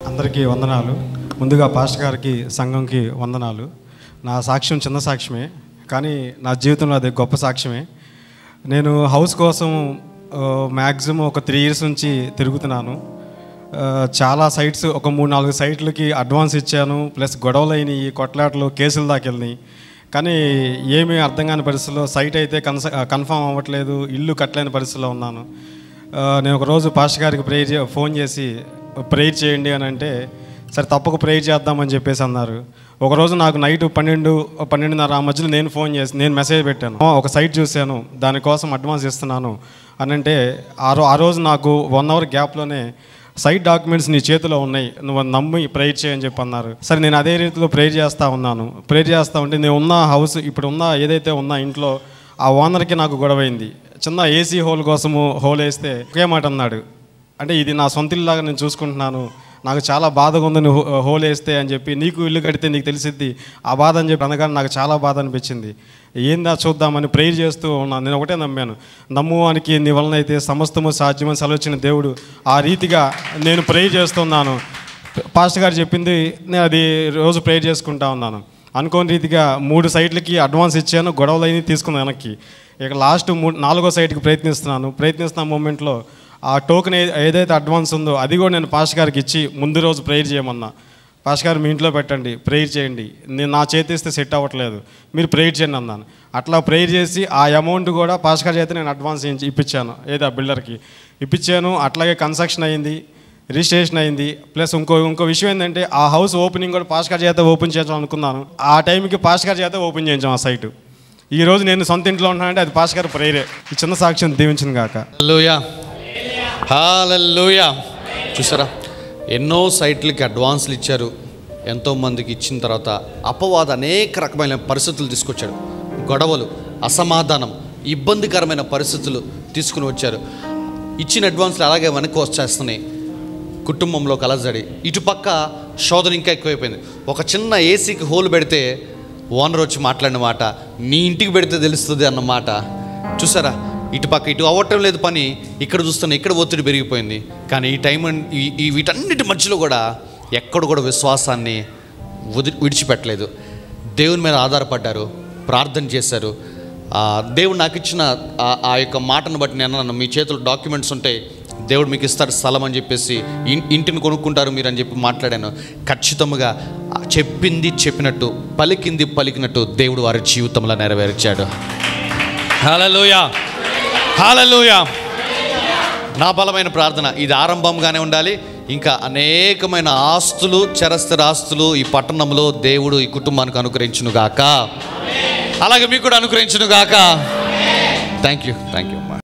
అందరికీ వందనాలు. ముందుగా పాస్టర్ గారికి సంఘంకి వందనాలు. నా సాక్ష్యం చిన్న సాక్ష్యమే, కానీ నా జీవితంలో అది గొప్ప సాక్ష్యమే. నేను హౌస్ కోసం మ్యాక్సిమం ఒక 3 years నుంచి తిరుగుతున్నాను. చాలా సైట్స్, ఒక 3-4 సైట్లకి అడ్వాన్స్ ఇచ్చాను. ప్లస్ గొడవలు అయినాయి, కొట్లాటలు, కేసుల దాకా వెళ్ళినాయి. కానీ ఏమీ అర్థం కాని పరిస్థితుల్లో సైట్ అయితే కన్ఫర్మ్ అవ్వట్లేదు, ఇల్లు కట్టలేని పరిస్థితిలో ఉన్నాను. నేను ఒకరోజు పాస్టర్ గారికి ఫోన్ చేసి ప్రేయర్ చేయండి అని అంటే, సరే తప్పక ప్రేయర్ చేద్దామని చెప్పేసి అన్నారు. ఒకరోజు నాకు నైట్ 12-12:30 ఆ మధ్యలో నేను మెసేజ్ పెట్టాను, ఒక సైట్ చూశాను, దానికోసం అడ్వాన్స్ ఇస్తున్నాను అని అంటే, ఆ రోజు నాకు 1 hour గ్యాప్లోనే సైట్ డాక్యుమెంట్స్ నీ చేతిలో ఉన్నాయి, నువ్వు నమ్మి ప్రేయర్ చేయని చెప్పి అన్నారు. సరే నేను అదే రీతిలో ప్రేయర్ చేస్తూ ఉన్నాను. ప్రేయర్ చేస్తూ ఉంటే నేను ఉన్న హౌస్, ఇప్పుడు ఉన్న ఏదైతే ఉన్న ఇంట్లో ఆ ఓనర్కి నాకు గొడవైంది. చిన్న ఏసీ హోల్ కోసము హోల్ వేస్తే ఒకే మాట అన్నాడు, అంటే ఇది నా సొంత ఇల్లులాగా నేను చూసుకుంటున్నాను, నాకు చాలా బాధగా ఉంది నువ్వు హోల్ వేస్తే అని చెప్పి, నీకు ఇల్లు కడితే నీకు తెలిసిద్ది ఆ బాధ అని చెప్పి అనగానే నాకు చాలా బాధ అనిపించింది. ఏందా చూద్దామని ప్రేయర్ చేస్తూ ఉన్నాను. నేను ఒకటే నమ్మాను, నమ్మువానికి నీ వలన అయితే సమస్తము సాధ్యమని సెలవిచ్చిన దేవుడు. ఆ రీతిగా నేను ప్రేయర్ చేస్తున్నాను. పాస్టర్ గారు చెప్పింది నేను అది రోజు ప్రేయర్ చేసుకుంటా ఉన్నాను. అనుకోని రీతిగా 3 సైట్లకి అడ్వాన్స్ ఇచ్చాను, గొడవలు అయినా తీసుకున్నాను వెనక్కి. ఇక లాస్ట్ 4వ సైట్కి ప్రయత్నిస్తున్న మూమెంట్లో ఆ టోకెన్ ఏదైతే అడ్వాన్స్ ఉందో అది కూడా నేను పాస్టర్ గారికి ఇచ్చి ముందు రోజు ప్రేయర్ చేయమన్నా. పాస్టర్ గారు మీ ఇంట్లో పెట్టండి, ప్రేయర్ చేయండి, నేను నా చేతి ఇస్తే సెట్ అవ్వట్లేదు, మీరు ప్రేయర్ చేయండి అన్నాను. అట్లా ప్రేయర్ చేసి ఆ అమౌంట్ కూడా పాస్టర్ గారి చేత నేను అడ్వాన్స్ ఇప్పించాను, ఆ బిల్డర్కి ఇప్పించాను. అట్లాగే కన్స్ట్రక్షన్ అయింది, రిజిస్ట్రేషన్ అయింది. ప్లస్ ఇంకో విషయం ఏంటంటే, ఆ హౌస్ ఓపెనింగ్ కూడా పాస్టర్ గారి చేత ఓపెన్ చేయించాలని అనుకున్నాను. ఆ టైంకి పాస్టర్ గారి చేత ఓపెన్ చేయించాం ఆ సైటు. ఈరోజు నేను సొంత ఇంట్లో ఉన్నానంటే అది పాస్టర్ గారి ప్రేయరే. ఈ చిన్న సాక్ష్యం దీవించిన గాక. హల్లెలూయా, హల్లెలూయా. చూసారా, ఎన్నో సైట్లకి అడ్వాన్స్లు ఇచ్చారు. ఎంతోమందికి ఇచ్చిన తర్వాత అపవాద అనేక రకమైన పరిస్థితులు తీసుకొచ్చాడు. గొడవలు, అసమాధానం, ఇబ్బందికరమైన పరిస్థితులు తీసుకుని వచ్చారు. ఇచ్చిన అడ్వాన్స్లు అలాగే వెనక్కి వచ్చేస్తున్నాయి. కుటుంబంలో కలజడి, ఇటుపక్క శోధన ఇంకా ఎక్కువైపోయింది. ఒక చిన్న ఏసీకి హోల్ పెడితే ఓనర్ వచ్చి మాట్లాడిన మాట, నీ ఇంటికి పెడితే తెలుస్తుంది అన్నమాట. చూసారా, ఇటుపక్క ఇటు అవ్వటం లేదు పని, ఇక్కడ చూస్తున్నా ఇక్కడ ఒత్తిడి పెరిగిపోయింది. కానీ ఈ టైం వీటన్నిటి మధ్యలో కూడా ఎక్కడ కూడా విశ్వాసాన్ని విడిచిపెట్టలేదు. దేవుని మీద ఆధారపడ్డారు, ప్రార్థన చేశారు. దేవుడు నాకు ఇచ్చిన ఆ యొక్క మాటను బట్టి నేను అన్నాను, మీ చేతుల్లో డాక్యుమెంట్స్ ఉంటాయి, దేవుడు మీకు ఇస్తాడు స్థలం అని చెప్పేసి, ఇంటిని కొనుక్కుంటారు మీరు అని చెప్పి మాట్లాడాను. ఖచ్చితంగా చెప్పింది చెప్పినట్టు, పలికింది పలికినట్టు దేవుడు వారి జీవితంలో నెరవేర్చాడు. హల్లెలూయా, హల్లెలూయా. నా బలమైన ప్రార్థన ఇది ఆరంభంగానే ఉండాలి. ఇంకా అనేకమైన ఆస్తులు, చరస్థిర ఆస్తులు ఈ పట్టణంలో దేవుడు ఈ కుటుంబానికి అనుగ్రహించును గాక, అలాగే మీకు కూడా అనుగ్రహించును గాక. Thank you.